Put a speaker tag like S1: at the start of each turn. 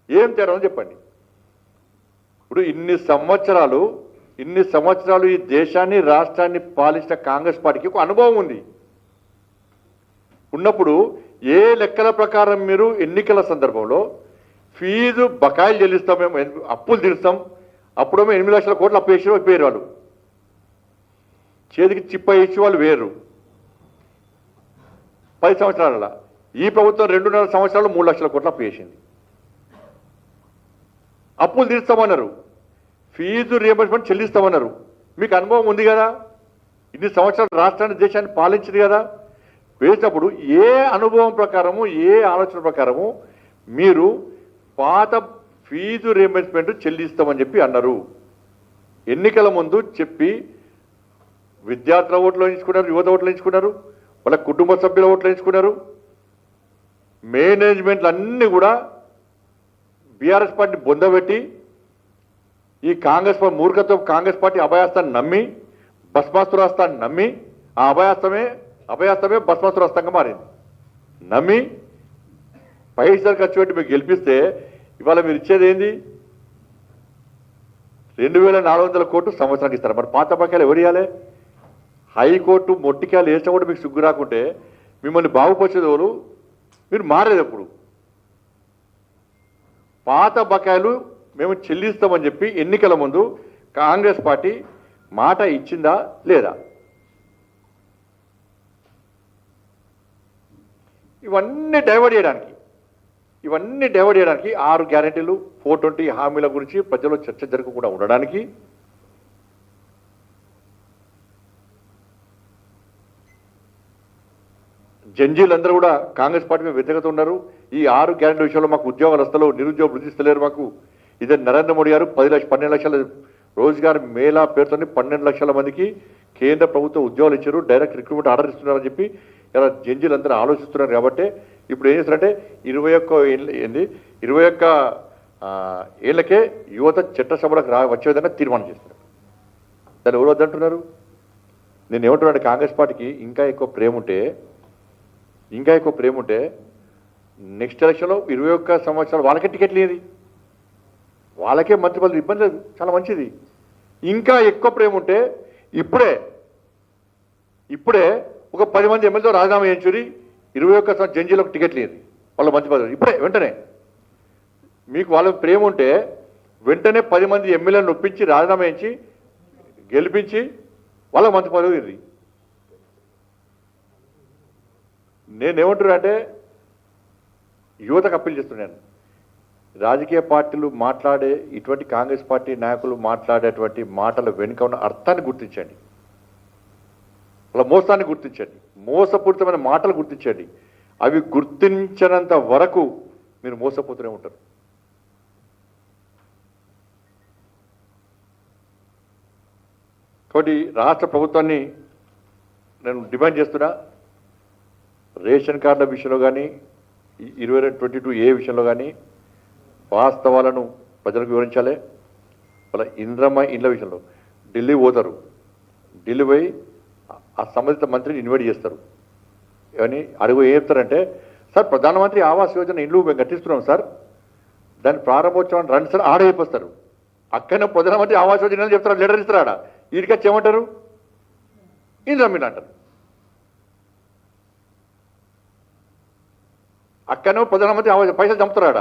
S1: ఏం తేడా చెప్పండి. ఇప్పుడు ఇన్ని సంవత్సరాలు ఈ దేశాన్ని రాష్ట్రాన్ని పాలించిన కాంగ్రెస్ పార్టీకి ఒక అనుభవం ఉంది. ఉన్నప్పుడు ఏ లెక్కల ప్రకారం మీరు ఎన్నికల సందర్భంలో ఫీజు బకాయిలు చెల్లిస్తాం, మేము అప్పులు తీరుస్తాం, అప్పుడేమో 8 లక్షల కోట్లు అప్పు వేసి వేరు, వాళ్ళు చేతికి చిప్ప ఇచ్చి వాళ్ళు వేరు. 10 సంవత్సరాల ఈ ప్రభుత్వం 2.5 సంవత్సరాలు 3 లక్షల కోట్లు అప్పు వేసింది. అప్పులు తీరుస్తామన్నారు, ఫీజు రియంబర్స్మెంట్ చెల్లిస్తామన్నారు. మీకు అనుభవం ఉంది కదా, ఇన్ని సంవత్సరాలు రాష్ట్రాన్ని దేశాన్ని పాలించింది కదా. వేసినప్పుడు ఏ అనుభవం ప్రకారము, ఏ ఆలోచన ప్రకారము మీరు పాత ఫీజు రియంబర్స్మెంట్ చెల్లిస్తామని చెప్పి అన్నారు. ఎన్నికల ముందు చెప్పి విద్యార్థుల ఓట్లు వేయించుకున్నారు, యువత ఓట్లు వేయించుకున్నారు, వాళ్ళ కుటుంబ సభ్యుల ఓట్లు వేయించుకున్నారు. మేనేజ్మెంట్లు అన్నీ కూడా బీఆర్ఎస్ పార్టీ బొందబెట్టి ఈ కాంగ్రెస్ మూర్ఖత్వం కాంగ్రెస్ పార్టీ అభయాస్తాన్ని నమ్మి భస్మాసురాస్తాన్ని నమ్మి ఆ అభయాస్తమే భస్మాసురాస్తంగా మారింది. నమ్మి పైసలు ఖర్చు పెట్టి మీకు గెలిపిస్తే ఇవాళ మీరు ఇచ్చేది ఏంది? 2400 కోట్లు సంవత్సరానికి ఇస్తారు. మరి పాత బకాయిలు ఎవరు ఇవ్వాలి? హైకోర్టు మొట్టికాయలు వేసినా కూడా మీకు సిగ్గు రాకుంటే మిమ్మల్ని బాగుపరిచేది ఎవరు? మీరు మారేది ఎప్పుడు? పాత బకాయిలు మేము చెల్లిస్తామని చెప్పి ఎన్నికల ముందు కాంగ్రెస్ పార్టీ మాట ఇచ్చిందా లేదా? ఇవన్నీ డైవర్ట్ చేయడానికి 6 గ్యారెంటీలు 420 హామీల గురించి ప్రజల్లో చర్చ జరగకుండా ఉండడానికి జంజీలందరూ కూడా కాంగ్రెస్ పార్టీ మీద వ్యతిరేకత ఉన్నారు. ఈ 6 గ్యారెంటీ విషయంలో మాకు ఉద్యోగాలు వస్తలేవు, నిరుద్యోగ వృద్ధి ఇస్తలేరు మాకు. ఇదే నరేంద్ర మోడీ గారు 12 లక్షల రోజుగారు మేళా పేరుతో 12 లక్షల మందికి కేంద్ర ప్రభుత్వం ఉద్యోగాలు ఇచ్చారు, డైరెక్ట్ రిక్రూట్మెంట్ ఆర్డర్ ఇస్తున్నారని చెప్పి ఇలా జంజీలందరూ ఆలోచిస్తున్నారు. కాబట్టి ఇప్పుడు ఏం చేస్తారంటే 21 ఏళ్ళకే యువత చట్టసభలకు వచ్చే విధంగా తీర్మానం చేస్తున్నారు. దాన్ని ఎవరు వద్దంటున్నారు? నేను ఏమంటున్నాను, కాంగ్రెస్ పార్టీకి ఇంకా ఎక్కువ ప్రేమ ఉంటే నెక్స్ట్ ఎలక్షన్లో 21 సంవత్సరాలు వాళ్ళకే టికెట్ లేదు, వాళ్ళకే మంత్రి పదవి ఇబ్బంది లేదు, చాలా మంచిది. ఇంకా ఎక్కువ ప్రేమ ఉంటే ఇప్పుడే ఒక 10 మంది ఎమ్మెల్యేతో రాజీనామా చేయించుని 21 సంవత్సరం జంజీలకు టికెట్ లేదు, వాళ్ళ మంత్రి పదవి ఇప్పుడే వెంటనే. మీకు వాళ్ళ ప్రేమ ఉంటే వెంటనే 10 మంది ఎమ్మెల్యేలను ఒప్పించి రాజీనామా చేయించి గెలిపించి వాళ్ళ మంత్రి పదవి ఇది. నేనేమంటున్నా అంటే యువతకు అప్పీల్ చేస్తున్నాను, రాజకీయ పార్టీలు మాట్లాడే ఇటువంటి కాంగ్రెస్ పార్టీ నాయకులు మాట్లాడేటువంటి మాటల వెనుక ఉన్న అర్థాన్ని గుర్తించండి, వాళ్ళ మోసాన్ని గుర్తించండి, మోసపూరితమైన మాటలు గుర్తించండి. అవి గుర్తించినంత వరకు మీరు మోసపోతూనే ఉంటారు. కాబట్టి రాష్ట్ర ప్రభుత్వాన్ని నేను డిమాండ్ చేస్తున్నా, రేషన్ కార్డుల విషయంలో కానీ 22A విషయంలో కానీ వాస్తవాలను ప్రజలకు వివరించాలి. వాళ్ళ ఇంద్రమ్మ ఇండ్ల విషయంలో ఢిల్లీ పోతారు, ఢిల్లీ పోయి ఆ సంబంధిత మంత్రిని ఇన్వైట్ చేస్తారు. ఏమని అడుగు ఏం చెప్తారంటే, సార్ ప్రధానమంత్రి ఆవాస్ యోజన ఇండ్లు మేము కట్టిస్తున్నాం సార్, దాని ప్రారంభోత్సవాన్ని రండి సార్ ఆడ చెప్పిస్తారు. అక్కడనే ప్రధానమంత్రి ఆవాస్ యోజన చెప్తారు, లెటర్ ఇస్తారు. ఆడ వీడికి ఏమంటారు? ఇంద్రమ్మ ఇండ్లు అంటారు. అక్కడనే ప్రధానమంత్రి ఆవాస్ పైసలు చంపుతారు ఆడ.